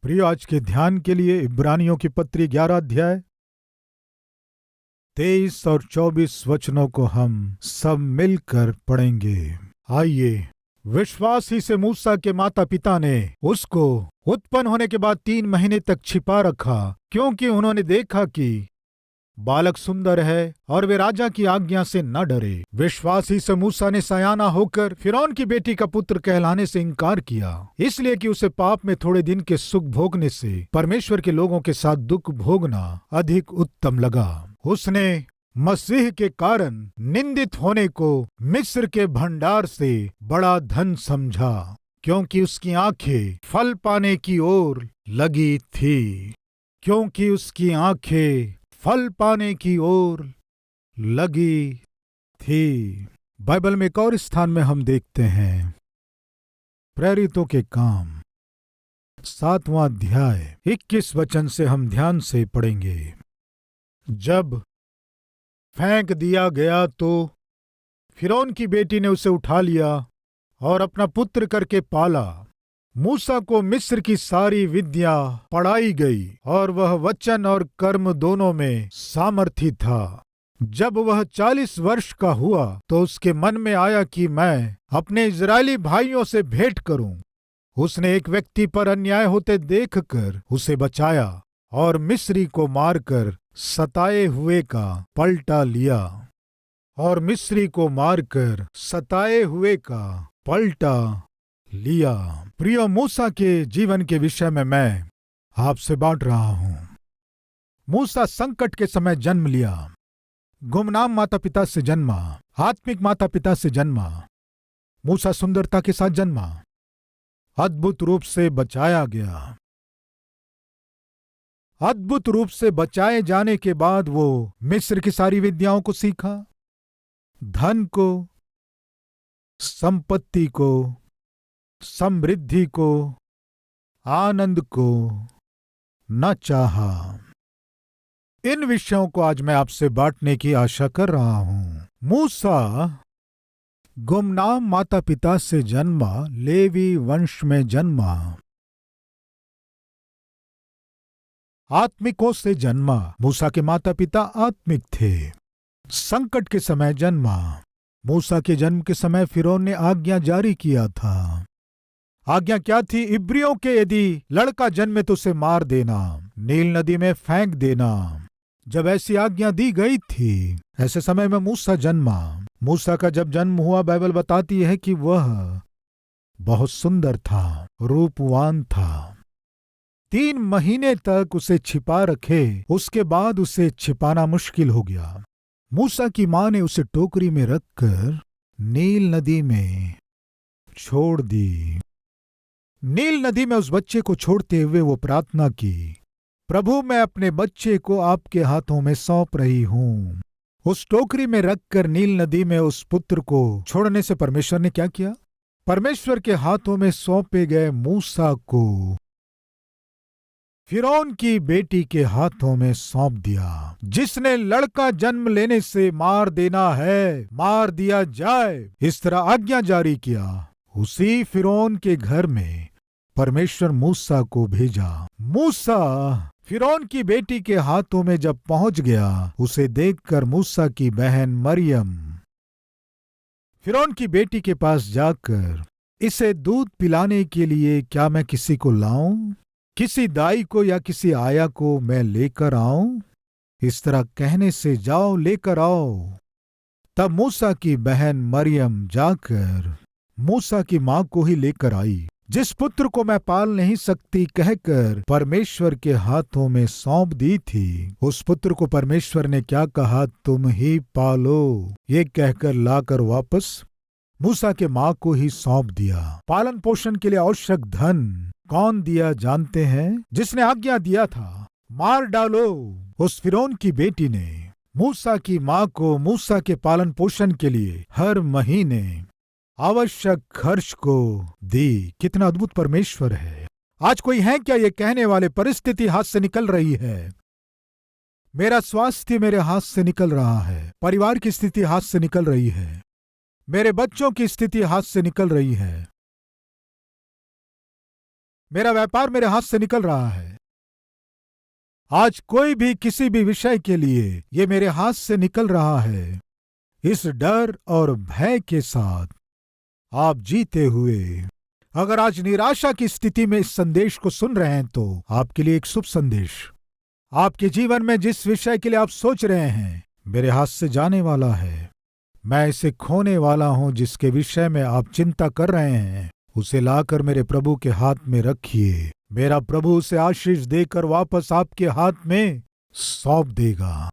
प्रिय, आज के ध्यान के लिए इब्रानियों की पत्री 11 अध्याय 23 और 24 वचनों को हम सब मिलकर पढ़ेंगे। आइए। विश्वास ही से मूसा के माता पिता ने उसको उत्पन्न होने के बाद 3 महीने तक छिपा रखा, क्योंकि उन्होंने देखा कि बालक सुंदर है और वे राजा की आज्ञा से न डरे। विश्वास ही से मूसा ने सयाना होकर फिरौन की बेटी का पुत्र कहलाने से इनकार किया, इसलिए कि उसे पाप में थोड़े दिन के सुख भोगने से परमेश्वर के लोगों के साथ दुख भोगना अधिक उत्तम लगा। उसने मसीह के कारण निंदित होने को मिस्र के भंडार से बड़ा धन समझा, क्योंकि उसकी आंखें फल पाने की ओर लगी थी। क्योंकि उसकी आंखें फल पाने की ओर लगी थी। बाइबल में एक और स्थान में हम देखते हैं, प्रेरितों के काम 7वां अध्याय 21 वचन से हम ध्यान से पढ़ेंगे। जब फेंक दिया गया तो फिरौन की बेटी ने उसे उठा लिया और अपना पुत्र करके पाला। मूसा को मिस्र की सारी विद्या पढ़ाई गई और वह वचन और कर्म दोनों में सामर्थी था। जब वह 40 वर्ष का हुआ तो उसके मन में आया कि मैं अपने इजरायली भाइयों से भेंट करूं। उसने एक व्यक्ति पर अन्याय होते देखकर उसे बचाया और मिस्री को मारकर सताए हुए का पलटा लिया। और मिस्री को मारकर सताए हुए का पलटा लिया। प्रिय, मूसा के जीवन के विषय में मैं आपसे बांट रहा हूं। मूसा संकट के समय जन्म लिया, गुमनाम माता पिता से जन्मा, आत्मिक माता पिता से जन्मा। मूसा सुंदरता के साथ जन्मा, अद्भुत रूप से बचाया गया। अद्भुत रूप से बचाए जाने के बाद वो मिस्र की सारी विद्याओं को सीखा, धन को, संपत्ति को, समृद्धि को, आनंद को न चाहा। इन विषयों को आज मैं आपसे बांटने की आशा कर रहा हूं। मूसा गुमनाम माता पिता से जन्मा, लेवी वंश में जन्मा, आत्मिकों से जन्मा। मूसा के माता पिता आत्मिक थे। संकट के समय जन्मा। मूसा के जन्म के समय फिरौन ने आज्ञा जारी किया था। आज्ञा क्या थी? इब्रियों के यदि लड़का जन्मे तो उसे मार देना, नील नदी में फेंक देना। जब ऐसी आज्ञा दी गई थी, ऐसे समय में मूसा जन्मा। मूसा का जब जन्म हुआ, बाइबल बताती है कि वह बहुत सुंदर था, रूपवान था। 3 महीने तक उसे छिपा रखे, उसके बाद उसे छिपाना मुश्किल हो गया। मूसा की मां ने उसे टोकरी में रखकर नील नदी में छोड़ दी। नील नदी में उस बच्चे को छोड़ते हुए वो प्रार्थना की, प्रभु, मैं अपने बच्चे को आपके हाथों में सौंप रही हूं। उस टोकरी में रखकर नील नदी में उस पुत्र को छोड़ने से परमेश्वर ने क्या किया? परमेश्वर के हाथों में सौंपे गए मूसा को फिरौन की बेटी के हाथों में सौंप दिया। जिसने लड़का जन्म लेने से मार देना है, मार दिया जाए, इस तरह आज्ञा जारी किया। उसी फिरौन के घर में परमेश्वर मूसा को भेजा। मूसा फिरौन की बेटी के हाथों में जब पहुंच गया, उसे देखकर मूसा की बहन मरियम फिरौन की बेटी के पास जाकर, इसे दूध पिलाने के लिए क्या मैं किसी को लाऊं? किसी दाई को या किसी आया को मैं लेकर आऊं? इस तरह कहने से जाओ, लेकर आओ। तब मूसा की बहन मरियम जाकर मूसा की मां को ही लेकर आई। जिस पुत्र को मैं पाल नहीं सकती कहकर परमेश्वर के हाथों में सौंप दी थी, उस पुत्र को परमेश्वर ने क्या कहा? तुम ही पालो। ये कहकर लाकर वापस मूसा के मां को ही सौंप दिया। पालन पोषण के लिए आवश्यक धन कौन दिया जानते हैं? जिसने आज्ञा दिया था, मार डालो। उस फिरौन की बेटी ने मूसा की मां को मूसा के पालन पोषण के लिए हर महीने आवश्यक खर्च को दी। कितना अद्भुत परमेश्वर है। आज कोई है क्या ये कहने वाले, परिस्थिति हाथ से निकल रही है, मेरा स्वास्थ्य मेरे हाथ से निकल रहा है, परिवार की स्थिति हाथ से निकल रही है, मेरे बच्चों की स्थिति हाथ से निकल रही है, मेरा व्यापार मेरे हाथ से निकल रहा है। आज कोई भी किसी भी विषय के लिए ये मेरे हाथ से निकल रहा है। इस डर और भय के साथ आप जीते हुए अगर आज निराशा की स्थिति में इस संदेश को सुन रहे हैं तो आपके लिए एक शुभ संदेश। आपके जीवन में जिस विषय के लिए आप सोच रहे हैं मेरे हाथ से जाने वाला है, मैं इसे खोने वाला हूं। जिसके विषय में आप चिंता कर रहे हैं उसे लाकर मेरे प्रभु के हाथ में रखिए। मेरा प्रभु उसे आशीष देकर वापस आपके हाथ में सौंप देगा।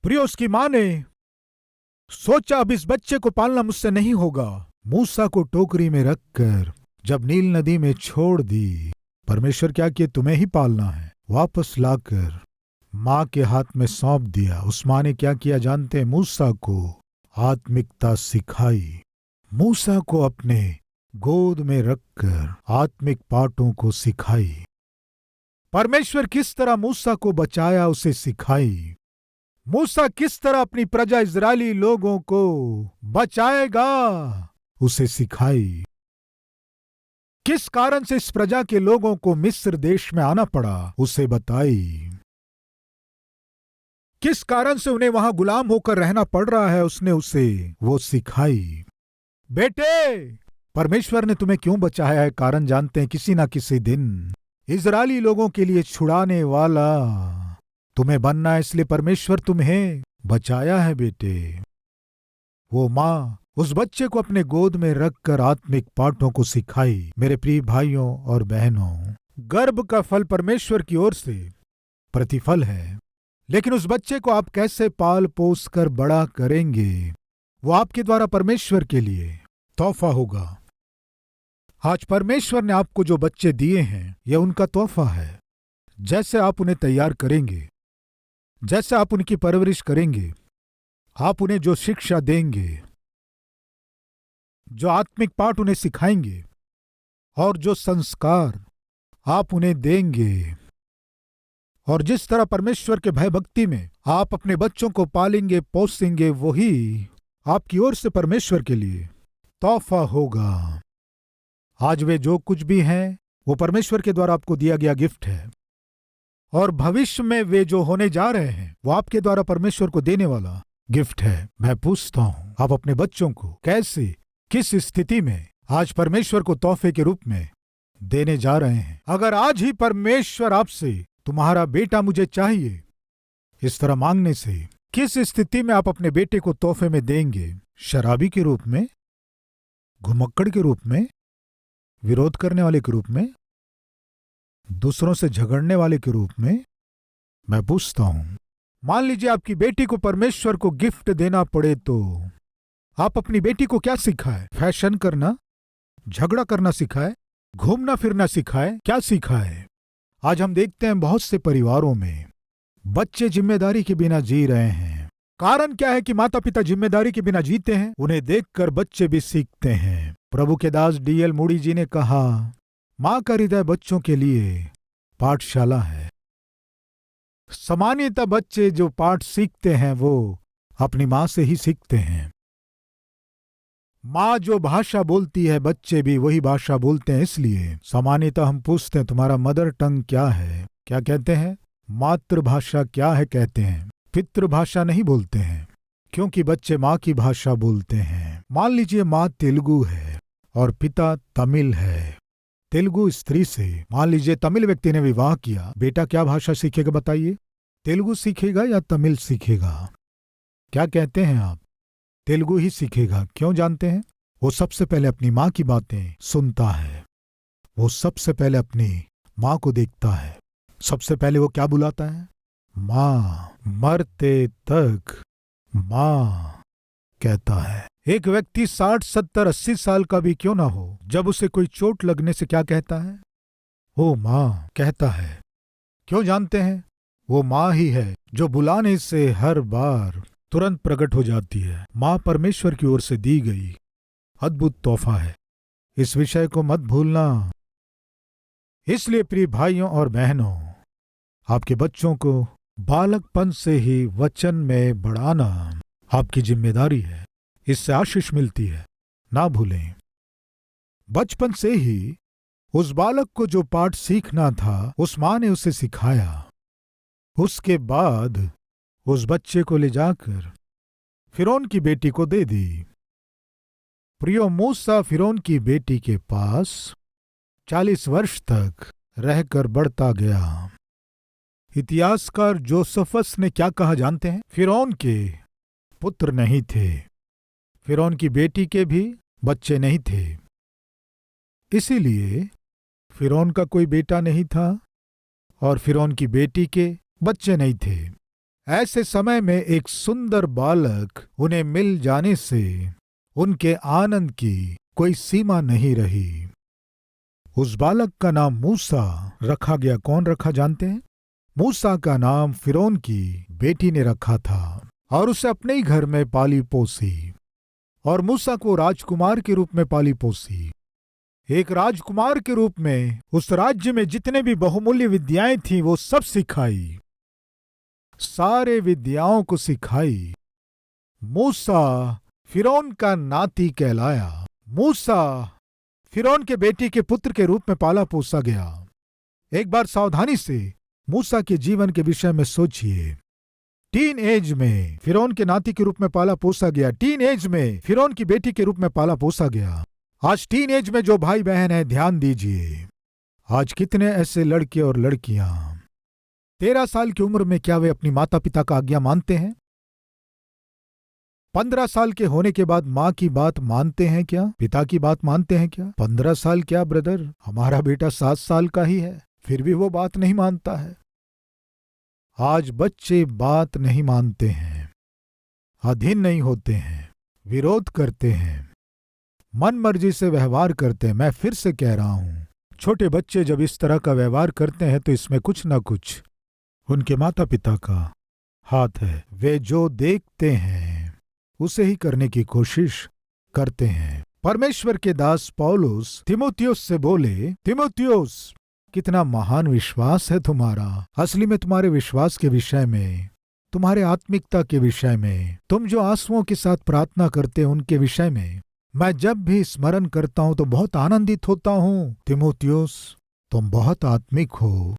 प्रियो, उसकी मां ने सोचा अब इस बच्चे को पालना मुझसे नहीं होगा। मूसा को टोकरी में रखकर जब नील नदी में छोड़ दी, परमेश्वर क्या किए, तुम्हें ही पालना है। वापस लाकर मां के हाथ में सौंप दिया। उस मां ने क्या किया जानते हैं? मूसा को आत्मिकता सिखाई। मूसा को अपने गोद में रखकर आत्मिक पाठों को सिखाई। परमेश्वर किस तरह मूसा को बचाया उसे सिखाई। मूसा किस तरह अपनी प्रजा इजरायली लोगों को बचाएगा उसे सिखाई। किस कारण से इस प्रजा के लोगों को मिस्र देश में आना पड़ा उसे बताई। किस कारण से उन्हें वहां गुलाम होकर रहना पड़ रहा है उसने उसे वो सिखाई। बेटे, परमेश्वर ने तुम्हें क्यों बचाया है कारण जानते हैं? किसी ना किसी दिन इजरायली लोगों के लिए छुड़ाने वाला तुम्हें बनना है, इसलिए परमेश्वर तुम्हें बचाया है बेटे। वो मां उस बच्चे को अपने गोद में रखकर आत्मिक पाठों को सिखाई। मेरे प्रिय भाइयों और बहनों, गर्भ का फल परमेश्वर की ओर से प्रतिफल है, लेकिन उस बच्चे को आप कैसे पाल पोस कर बड़ा करेंगे वो आपके द्वारा परमेश्वर के लिए तोहफा होगा। आज परमेश्वर ने आपको जो बच्चे दिए हैं यह उनका तोहफा है। जैसे आप उन्हें तैयार करेंगे, जैसे आप उनकी परवरिश करेंगे, आप उन्हें जो शिक्षा देंगे, जो आत्मिक पाठ उन्हें सिखाएंगे और जो संस्कार आप उन्हें देंगे, और जिस तरह परमेश्वर के भय भक्ति में आप अपने बच्चों को पालेंगे पोसेंगे, वही आपकी ओर से परमेश्वर के लिए तोहफा होगा। आज वे जो कुछ भी हैं वो परमेश्वर के द्वारा आपको दिया गया गिफ्ट है, और भविष्य में वे जो होने जा रहे हैं वो आपके द्वारा परमेश्वर को देने वाला गिफ्ट है। मैं पूछता हूं, आप अपने बच्चों को कैसे, किस स्थिति में आज परमेश्वर को तोहफे के रूप में देने जा रहे हैं? अगर आज ही परमेश्वर आपसे तुम्हारा बेटा मुझे चाहिए इस तरह मांगने से, किस स्थिति में आप अपने बेटे को तोहफे में देंगे? शराबी के रूप में, घुमक्कड़ के रूप में, विरोध करने वाले के रूप में, दूसरों से झगड़ने वाले के रूप में? मैं पूछता हूं, मान लीजिए आपकी बेटी को परमेश्वर को गिफ्ट देना पड़े तो आप अपनी बेटी को क्या सिखाए? फैशन करना, झगड़ा करना सिखाए, घूमना फिरना सिखाए, क्या सिखाए? आज हम देखते हैं बहुत से परिवारों में बच्चे जिम्मेदारी के बिना जी रहे हैं। कारण क्या है कि माता पिता जिम्मेदारी के बिना जीते हैं। उन्हें देखकर बच्चे भी सीखते हैं। प्रभु के दास D.L. मूडी जी ने कहा, मां का हृदय बच्चों के लिए पाठशाला है। सामान्यतः बच्चे जो पाठ सीखते हैं वो अपनी मां से ही सीखते हैं। मां जो भाषा बोलती है बच्चे भी वही भाषा बोलते हैं। इसलिए सामान्यतः हम पूछते हैं तुम्हारा मदर टंग क्या है? क्या कहते हैं? मातृभाषा क्या है कहते हैं। पितृभाषा नहीं बोलते हैं, क्योंकि बच्चे मां की भाषा बोलते हैं। मान लीजिए मां तेलुगु है और पिता तमिल है। तेलुगु स्त्री से मान लीजिए तमिल व्यक्ति ने विवाह किया, बेटा क्या भाषा सीखेगा बताइए? तेलुगु सीखेगा या तमिल सीखेगा? क्या कहते हैं आप? तेलुगु ही सीखेगा। क्यों जानते हैं? वो सबसे पहले अपनी मां की बातें सुनता है, वो सबसे पहले अपनी मां को देखता है, सबसे पहले वो क्या बुलाता है? मां। मरते तक मां कहता है। एक व्यक्ति 60, 70, 80 साल का भी क्यों ना हो, जब उसे कोई चोट लगने से क्या कहता है? ओ मां कहता है। क्यों जानते हैं? वो मां ही है जो बुलाने से हर बार तुरंत प्रकट हो जाती है। मां परमेश्वर की ओर से दी गई अद्भुत तोहफा है। इस विषय को मत भूलना। इसलिए प्रिय भाइयों और बहनों, आपके बच्चों को बालकपन से ही वचन में बढ़ाना आपकी जिम्मेदारी है। इससे आशीष मिलती है, ना भूलें। बचपन से ही उस बालक को जो पाठ सीखना था उस माँ ने उसे सिखाया। उसके बाद उस बच्चे को ले जाकर फिरौन की बेटी को दे दी। प्रियो, मूसा फिरौन की बेटी के पास 40 वर्ष तक रहकर बढ़ता गया। इतिहासकार जोसेफस ने क्या कहा जानते हैं? फिरौन के पुत्र नहीं थे, फिरौन की बेटी के भी बच्चे नहीं थे, इसीलिए फिरौन का कोई बेटा नहीं था और फिरौन की बेटी के बच्चे नहीं थे। ऐसे समय में एक सुंदर बालक उन्हें मिल जाने से उनके आनंद की कोई सीमा नहीं रही। उस बालक का नाम मूसा रखा गया। कौन रखा जानते हैं? मूसा का नाम फिरौन की बेटी ने रखा था और उसे अपने ही घर में पाली पोसी और मूसा को राजकुमार के रूप में पाली पोसी। एक राजकुमार के रूप में उस राज्य में जितने भी बहुमूल्य विद्याएं थीं वो सब सिखाई, सारे विद्याओं को सिखाई। मूसा फिरौन का नाती कहलाया। मूसा फिरौन के बेटी के पुत्र के रूप में पाला पोसा गया। एक बार सावधानी से मूसा के जीवन के विषय में सोचिए। टीन एज में फिरौन के नाती के रूप में पाला पोसा गया, टीन एज में फिरौन की बेटी के रूप में पाला पोसा गया। आज टीन एज में जो भाई बहन है, ध्यान दीजिए, आज कितने ऐसे लड़के और लड़कियां 13 साल की उम्र में क्या वे अपनी माता पिता का आज्ञा मानते हैं? 15 साल के होने के बाद माँ की बात मानते हैं क्या? पिता की बात मानते हैं क्या? 15 साल क्या ब्रदर, हमारा बेटा 7 साल का ही है, फिर भी वो बात नहीं मानता है। आज बच्चे बात नहीं मानते हैं, अधीन नहीं होते हैं, विरोध करते हैं, मन मर्जी से व्यवहार करते हैं। मैं फिर से कह रहा हूं, छोटे बच्चे जब इस तरह का व्यवहार करते हैं तो इसमें कुछ न कुछ उनके माता पिता का हाथ है। वे जो देखते हैं उसे ही करने की कोशिश करते हैं। परमेश्वर के दास पौलुस तीमुथियुस से बोले, तीमुथियुस, कितना महान विश्वास है तुम्हारा। असली में तुम्हारे विश्वास के विषय में, तुम्हारे आत्मिकता के विषय में, तुम जो आंसुओं के साथ प्रार्थना करते हो उनके विषय में मैं जब भी स्मरण करता हूं तो बहुत आनंदित होता हूं। तीमुथियुस, तुम बहुत आत्मिक हो,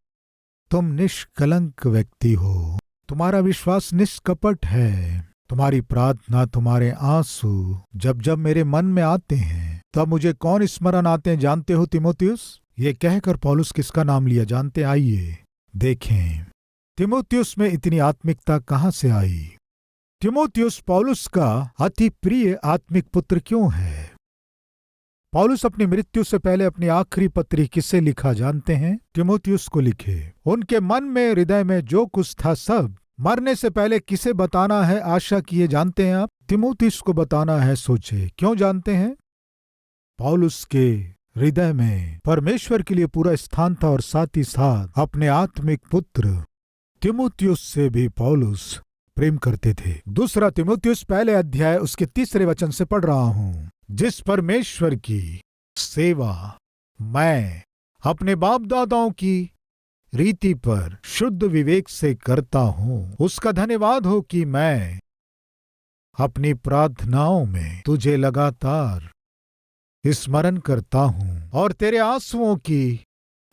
तुम निष्कलंक व्यक्ति हो, तुम्हारा विश्वास निष्कपट है। तुम्हारी प्रार्थना, तुम्हारे आंसू जब जब मेरे मन में आते हैं तब मुझे कौन स्मरण आते हैं जानते हो तीमुथियुस? ये कहकर पौलुस किसका नाम लिया जानते? आइए देखें तीमुथियुस में इतनी आत्मिकता कहां से आई। तीमुथियुस पौलुस का अति प्रिय आत्मिक पुत्र क्यों है? पौलुस अपनी मृत्यु से पहले अपनी आखिरी पत्री किसे लिखा जानते हैं? तीमुथियुस को लिखे। उनके मन में, हृदय में जो कुछ था सब मरने से पहले किसे बताना है आशा किए जानते हैं आप? तीमुथियुस को बताना है। सोचे क्यों जानते हैं? पौलुस के हृदय में परमेश्वर के लिए पूरा स्थान था और साथ ही साथ अपने आत्मिक पुत्र तीमुथियुस से भी पौलुस प्रेम करते थे। दूसरा तीमुथियुस पहले अध्याय उसके 3 वचन से पढ़ रहा हूं। जिस परमेश्वर की सेवा मैं अपने बाप दादाओं की रीति पर शुद्ध विवेक से करता हूं, उसका धन्यवाद हो कि मैं अपनी प्रार्थनाओं में तुझे लगातार स्मरण करता हूं और तेरे आंसुओं की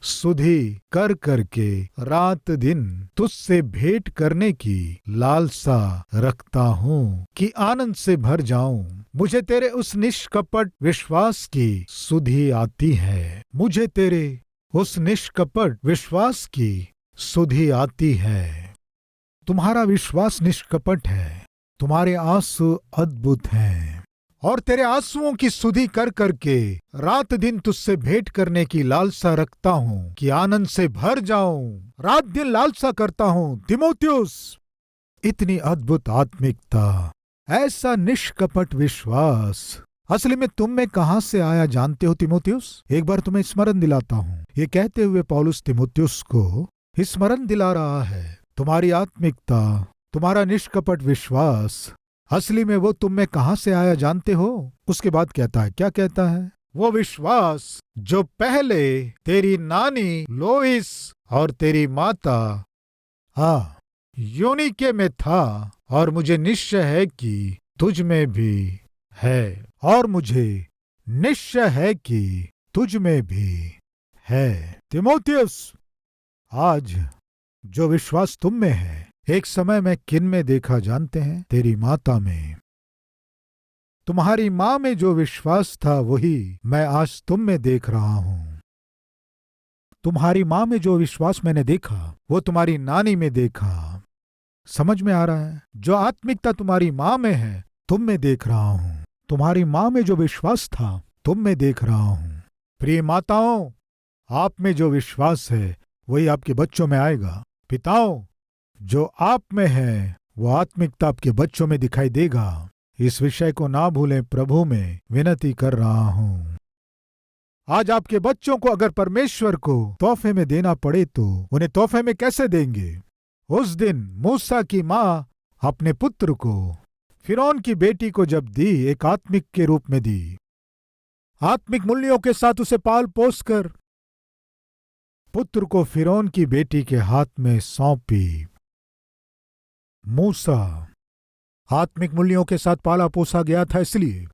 सुधि कर करके रात दिन तुझसे भेंट करने की लालसा रखता हूं कि आनंद से भर जाऊं। मुझे तेरे उस निष्कपट विश्वास की सुधि आती है, मुझे तेरे उस निष्कपट विश्वास की सुधि आती है। तुम्हारा विश्वास निष्कपट है, तुम्हारे आंसू अद्भुत हैं और तेरे आंसुओं की सुधि कर करके रात दिन तुझसे भेंट करने की लालसा रखता हूं कि आनंद से भर जाऊं। रात दिन लालसा करता हूं। तीमुथियुस, इतनी अद्भुत आत्मिकता, ऐसा निष्कपट विश्वास असली में तुम में कहां से आया जानते हो तीमुथियुस? एक बार तुम्हें स्मरण दिलाता हूं। ये कहते हुए पौलुस तीमुथियुस को स्मरण दिला रहा है, तुम्हारी आत्मिकता, तुम्हारा निष्कपट विश्वास असली में वो तुम में कहां से आया जानते हो? उसके बाद कहता है, क्या कहता है? वो विश्वास जो पहले तेरी नानी लोइस और तेरी माता यूनिके में था और मुझे निश्चय है कि तुझ में भी है, और मुझे निश्चय है कि तुझ में भी है। तीमुथियुस, आज जो विश्वास तुम में है, एक समय में किन में देखा जानते हैं? तेरी माता में। तुम्हारी माँ में जो विश्वास था वही मैं आज तुम में देख रहा हूं। तुम्हारी माँ में जो विश्वास मैंने देखा वो तुम्हारी नानी में देखा। समझ में आ रहा है? जो आत्मिकता तुम्हारी माँ में है तुम में देख रहा हूं। तुम्हारी माँ में जो विश्वास था तुम में देख रहा हूं। प्रिय माताओं, आप में जो विश्वास है वही आपके बच्चों में आएगा। पिताओं, जो आप में है वो आत्मिकता आपके बच्चों में दिखाई देगा। इस विषय को ना भूलें, प्रभु में विनती कर रहा हूं। आज आपके बच्चों को अगर परमेश्वर को तोहफे में देना पड़े तो उन्हें तोहफे में कैसे देंगे? उस दिन मूसा की माँ अपने पुत्र को फिरौन की बेटी को जब दी, एक आत्मिक के रूप में दी, आत्मिक मूल्यों के साथ उसे पाल पोस कर पुत्र को फिरौन की बेटी के हाथ में सौंपी। मूसा आत्मिक मूल्यों के साथ पाला पोसा गया था, इसलिए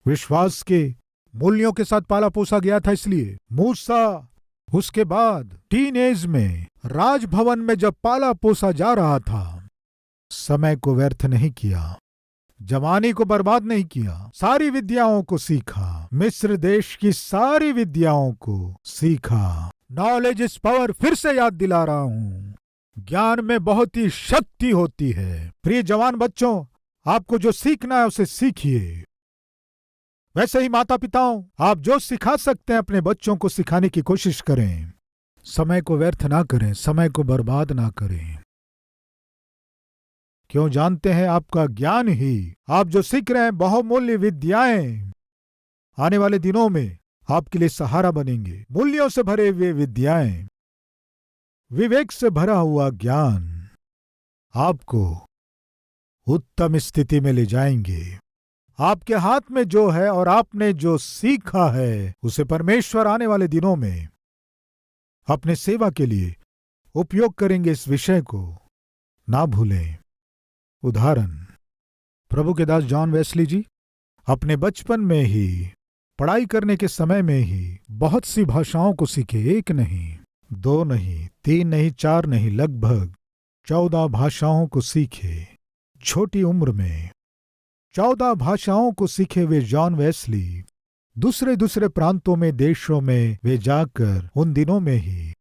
विश्वास के मूल्यों के साथ पाला पोसा गया था। इसलिए मूसा उसके बाद टीनेज में राजभवन में जब पाला पोसा जा रहा था, समय को व्यर्थ नहीं किया, जवानी को बर्बाद नहीं किया, सारी विद्याओं को सीखा, मिस्र देश की सारी विद्याओं को सीखा। नॉलेज इज पावर, फिर से याद दिला रहा हूं, ज्ञान में बहुत ही शक्ति होती है। प्रिय जवान बच्चों, आपको जो सीखना है उसे सीखिए। वैसे ही माता पिताओं, आप जो सिखा सकते हैं अपने बच्चों को सिखाने की कोशिश करें। समय को व्यर्थ ना करें, समय को बर्बाद ना करें। क्यों जानते हैं? आपका ज्ञान ही, आप जो सीख रहे हैं बहुमूल्य विद्याएं, आने वाले दिनों में आपके लिए सहारा बनेंगे। मूल्यों से भरे हुए विद्याएं, विवेक से भरा हुआ ज्ञान आपको उत्तम स्थिति में ले जाएंगे। आपके हाथ में जो है और आपने जो सीखा है उसे परमेश्वर आने वाले दिनों में अपने सेवा के लिए उपयोग करेंगे। इस विषय को ना भूलें। उदाहरण, प्रभु के दास जॉन वेस्ली जी अपने बचपन में ही, पढ़ाई करने के समय में ही बहुत सी भाषाओं को सीखे। 1 नहीं, 2 नहीं, 3 नहीं, 4 नहीं, लगभग 14 भाषाओं को सीखे। छोटी उम्र में 14 भाषाओं को सीखे हुए जॉन वेस्ली दूसरे प्रांतों में, देशों में वे जाकर उन दिनों में ही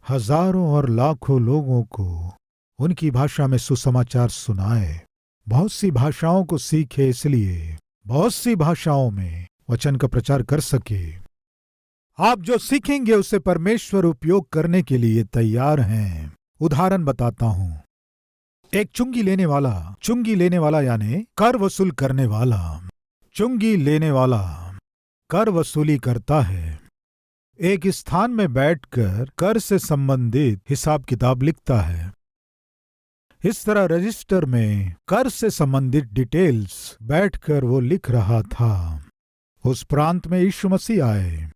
हजारों और लाखों लोगों को उनकी भाषा में सुसमाचार सुनाए। बहुत सी भाषाओं को सीखे, इसलिए बहुत सी भाषाओं में वचन का प्रचार कर सके। आप जो सीखेंगे उसे परमेश्वर उपयोग करने के लिए तैयार हैं। उदाहरण बताता हूं। एक चुंगी लेने वाला यानी कर वसूल करने वाला, चुंगी लेने वाला कर वसूली करता है। एक स्थान में बैठकर कर से संबंधित हिसाब किताब लिखता है। इस तरह रजिस्टर में कर से संबंधित डिटेल्स बैठकर वो लिख रहा था। उस प्रांत में यीशु मसीह आए।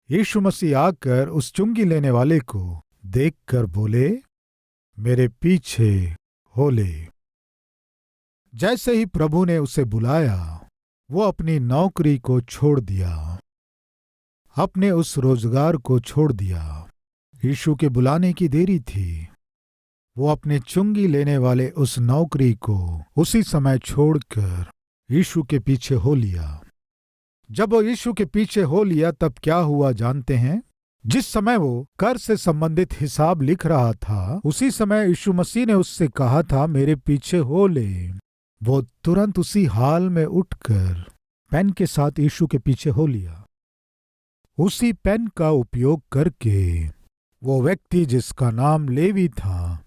यीशु मसीह आकर उस चुंगी लेने वाले को देखकर बोले, मेरे पीछे हो ले। जैसे ही प्रभु ने उसे बुलाया, वो अपनी नौकरी को छोड़ दिया, अपने उस रोजगार को छोड़ दिया। यीशु के बुलाने की देरी थी। वो अपने चुंगी लेने वाले उस नौकरी को उसी समय छोड़कर यीशु के पीछे हो लिया। जब वो यीशु के पीछे हो लिया तब क्या हुआ जानते हैं? जिस समय वो कर से संबंधित हिसाब लिख रहा था, उसी समय यीशु मसीह ने उससे कहा था, मेरे पीछे हो ले। वो तुरंत उसी हाल में उठकर पेन के साथ यीशु के पीछे हो लिया। उसी पेन का उपयोग करके वो व्यक्ति जिसका नाम लेवी था,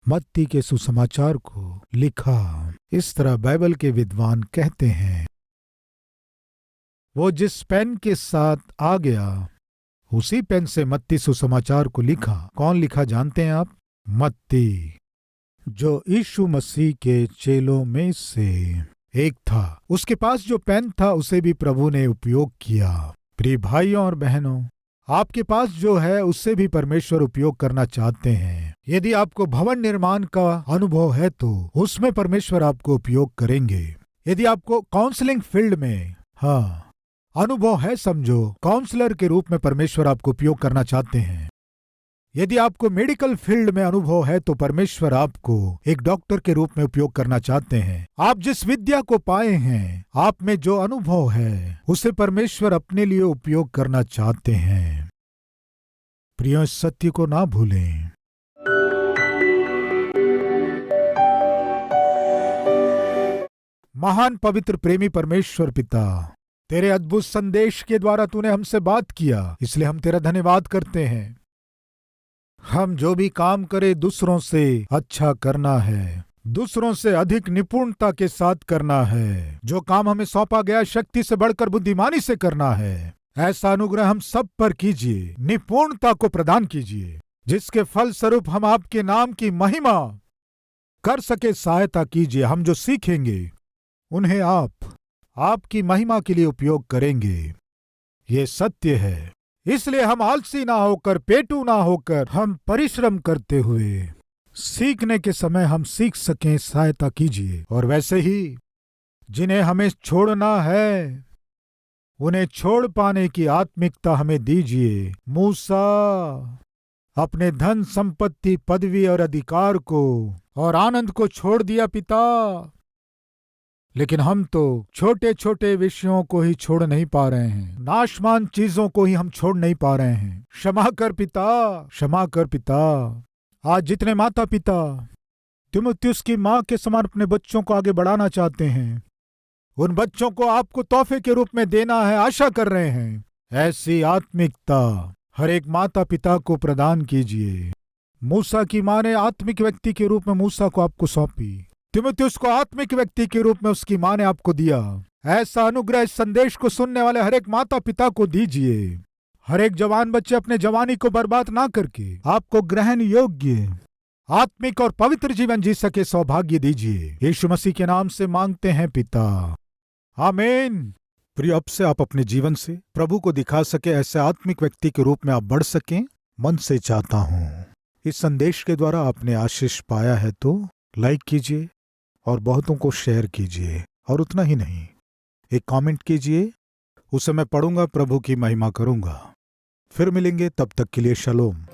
मत्ती के सुसमाचार को लिखा। इस तरह बाइबल के विद्वान कहते हैं। वो जिस पेन के साथ आ गया, उसी पेन से मत्ती सुसमाचार को लिखा। कौन लिखा जानते हैं आप? मत्ती, जो यीशु मसीह के चेलों में से एक था। उसके पास जो पेन था उसे भी प्रभु ने उपयोग किया। प्रिय भाइयों और बहनों, आपके पास जो है उससे भी परमेश्वर उपयोग करना चाहते हैं। यदि आपको भवन निर्माण का अनुभव है तो उसमें परमेश्वर आपको उपयोग करेंगे। यदि आपको काउंसलिंग फील्ड में अनुभव है समझो, काउंसलर के रूप में परमेश्वर आपको उपयोग करना चाहते हैं। यदि आपको मेडिकल फील्ड में अनुभव है तो परमेश्वर आपको एक डॉक्टर के रूप में उपयोग करना चाहते हैं। आप जिस विद्या को पाए हैं, आप में जो अनुभव है, उसे परमेश्वर अपने लिए उपयोग करना चाहते हैं। प्रिय, इस सत्य को ना भूलें। महान पवित्र प्रेमी परमेश्वर पिता, तेरे अद्भुत संदेश के द्वारा तूने हमसे बात किया, इसलिए हम तेरा धन्यवाद करते हैं। हम जो भी काम करें दूसरों से अच्छा करना है, दूसरों से अधिक निपुणता के साथ करना है। जो काम हमें सौंपा गया शक्ति से बढ़कर बुद्धिमानी से करना है, ऐसा अनुग्रह हम सब पर कीजिए। निपुणता को प्रदान कीजिए, जिसके फल स्वरूप हम आपके नाम की महिमा कर सके। सहायता कीजिए, हम जो सीखेंगे उन्हें आपकी महिमा के लिए उपयोग करेंगे। ये सत्य है, इसलिए हम आलसी ना होकर, पेटू ना होकर, हम परिश्रम करते हुए सीखने के समय हम सीख सकें। सहायता कीजिए। और वैसे ही जिन्हें हमें छोड़ना है, उन्हें छोड़ पाने की आत्मिकता हमें दीजिए। मूसा अपने धन संपत्ति, पदवी और अधिकार को और आनंद को छोड़ दिया पिता, लेकिन हम तो छोटे छोटे विषयों को ही छोड़ नहीं पा रहे हैं। नाशवान चीजों को ही हम छोड़ नहीं पा रहे हैं। क्षमा कर पिता, क्षमा कर पिता। आज जितने माता पिता तीमुथियुस की मां के समान अपने बच्चों को आगे बढ़ाना चाहते हैं, उन बच्चों को आपको तोहफे के रूप में देना है, आशा कर रहे हैं, ऐसी आत्मिकता हर एक माता पिता को प्रदान कीजिए। मूसा की मां ने आत्मिक व्यक्ति के रूप में मूसा को आपको सौंपी, तीमुथियुस को आत्मिक व्यक्ति के रूप में उसकी मां ने आपको दिया। ऐसा अनुग्रह इस संदेश को सुनने वाले हर एक माता पिता को दीजिए। हर एक जवान बच्चे अपने जवानी को बर्बाद ना करके आपको ग्रहण योग्य, आत्मिक और पवित्र जीवन जी सके सौभाग्य दीजिए। यीशु मसीह के नाम से मांगते हैं पिता, आमीन। प्रिय, अब से आप अपने जीवन से प्रभु को दिखा सके, ऐसे आत्मिक व्यक्ति के रूप में आप बढ़ सकें, मन से चाहता हूं। इस संदेश के द्वारा आपने आशीष पाया है तो लाइक कीजिए और बहुतों को शेयर कीजिए। और उतना ही नहीं, एक कमेंट कीजिए, उसे मैं पढ़ूंगा, प्रभु की महिमा करूंगा। फिर मिलेंगे, तब तक के लिए शलोम।